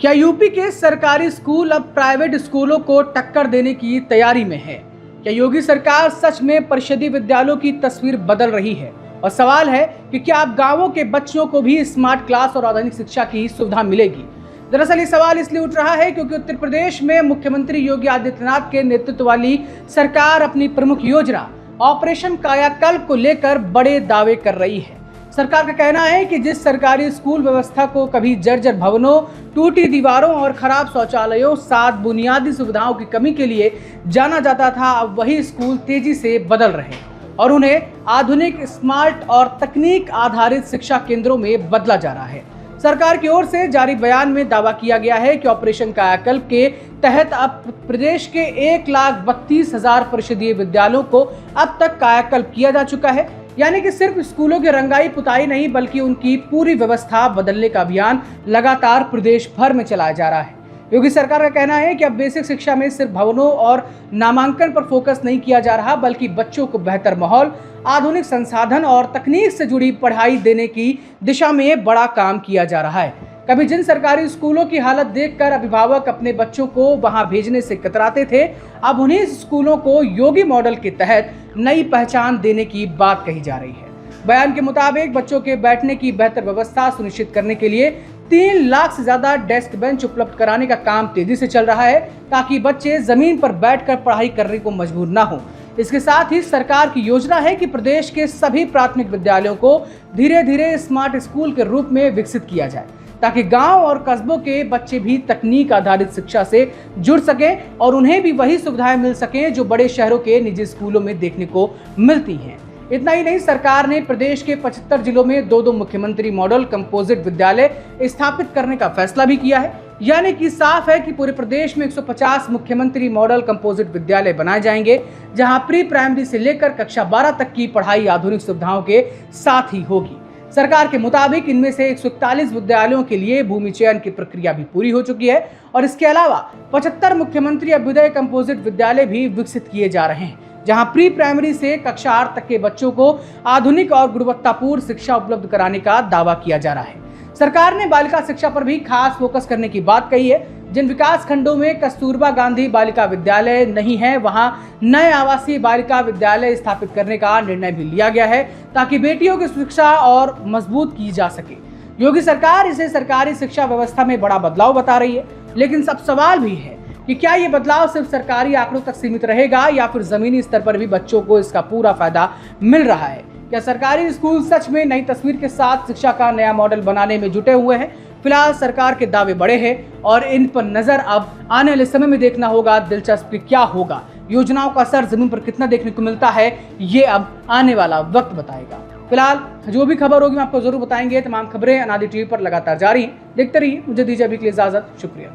क्या यूपी के सरकारी स्कूल अब प्राइवेट स्कूलों को टक्कर देने की तैयारी में है? क्या योगी सरकार सच में परिषदीय विद्यालयों की तस्वीर बदल रही है? और सवाल है कि क्या अब गांवों के बच्चों को भी स्मार्ट क्लास और आधुनिक शिक्षा की सुविधा मिलेगी? दरअसल ये सवाल इसलिए उठ रहा है क्योंकि उत्तर प्रदेश में मुख्यमंत्री योगी आदित्यनाथ के नेतृत्व वाली सरकार अपनी प्रमुख योजना ऑपरेशन कायाकल्प को लेकर बड़े दावे कर रही है। सरकार का कहना है कि जिस सरकारी स्कूल व्यवस्था को कभी जर्जर भवनों, टूटी दीवारों और खराब शौचालयों, 7 बुनियादी सुविधाओं की कमी के लिए जाना जाता था, अब वही स्कूल तेजी से बदल रहे हैं और उन्हें आधुनिक, स्मार्ट और तकनीक आधारित शिक्षा केंद्रों में बदला जा रहा है। सरकार की ओर से जारी बयान में दावा किया गया है कि ऑपरेशन कायाकल्प के तहत अब प्रदेश के 1,32,000 परिषदीय विद्यालयों को अब तक कायाकल्प किया जा चुका है। यानी कि सिर्फ स्कूलों की रंगाई पुताई नहीं बल्कि उनकी पूरी व्यवस्था बदलने का अभियान लगातार प्रदेश भर में चलाया जा रहा है। योगी सरकार का कहना है कि अब बेसिक शिक्षा में सिर्फ भवनों और नामांकन पर फोकस नहीं किया जा रहा बल्कि बच्चों को बेहतर माहौल, आधुनिक संसाधन और तकनीक से जुड़ी पढ़ाई देने की दिशा में बड़ा काम किया जा रहा है। कभी जिन सरकारी स्कूलों की हालत देखकर अभिभावक अपने बच्चों को वहां भेजने से कतराते थे, अब उन्हीं स्कूलों को योगी मॉडल के तहत नई पहचान देने की बात कही जा रही है। बयान के मुताबिक बच्चों के बैठने की बेहतर व्यवस्था सुनिश्चित करने के लिए 3 लाख से ज्यादा डेस्क बेंच उपलब्ध कराने का काम तेजी से चल रहा है ताकि बच्चे जमीन पर बैठकर पढ़ाई करने को मजबूर ना हो। इसके साथ ही सरकार की योजना है कि प्रदेश के सभी प्राथमिक विद्यालयों को धीरे धीरे स्मार्ट स्कूल के रूप में विकसित किया जाए ताकि गांव और कस्बों के बच्चे भी तकनीक आधारित शिक्षा से जुड़ सकें और उन्हें भी वही सुविधाएं मिल सकें जो बड़े शहरों के निजी स्कूलों में देखने को मिलती हैं। इतना ही नहीं, सरकार ने प्रदेश के 75 जिलों में 2-2 मुख्यमंत्री मॉडल कंपोजिट विद्यालय स्थापित करने का फैसला भी किया है। यानी कि साफ है कि पूरे प्रदेश में 150 मुख्यमंत्री मॉडल कंपोजिट विद्यालय बनाए जाएंगे जहां प्री प्राइमरी से लेकर कक्षा 12 तक की पढ़ाई आधुनिक सुविधाओं के साथ ही होगी। सरकार के मुताबिक इनमें से 141 विद्यालयों के लिए भूमि चयन की प्रक्रिया भी पूरी हो चुकी है और इसके अलावा 75 मुख्यमंत्री अभ्युदय कंपोजिट विद्यालय भी विकसित किए जा रहे हैं जहां प्री प्राइमरी से कक्षा 8 तक के बच्चों को आधुनिक और गुणवत्तापूर्ण शिक्षा उपलब्ध कराने का दावा किया जा रहा है। सरकार ने बालिका शिक्षा पर भी खास फोकस करने की बात कही है। जिन विकास खंडों में कस्तूरबा गांधी बालिका विद्यालय नहीं है वहां नए आवासीय बालिका विद्यालय स्थापित करने का निर्णय भी लिया गया है ताकि बेटियों की शिक्षा और मजबूत की जा सके। योगी सरकार इसे सरकारी शिक्षा व्यवस्था में बड़ा बदलाव बता रही है, लेकिन सब सवाल भी है कि क्या ये बदलाव सिर्फ सरकारी आंकड़ों तक सीमित रहेगा या फिर जमीनी स्तर पर भी बच्चों को इसका पूरा फायदा मिल रहा है। क्या सरकारी स्कूल सच में नई तस्वीर के साथ शिक्षा का नया मॉडल बनाने में जुटे हुए हैं? फिलहाल सरकार के दावे बड़े हैं और इन पर नजर अब आने वाले समय में देखना होगा। दिलचस्प क्या होगा, योजनाओं का असर जमीन पर कितना देखने को मिलता है, ये अब आने वाला वक्त बताएगा। फिलहाल जो भी खबर होगी मैं आपको जरूर बताएंगे। तमाम खबरें अनादि टीवी पर लगातार जारी हैं, देखते रहिए। मुझे दीजिए अभी के लिए इजाजत, शुक्रिया।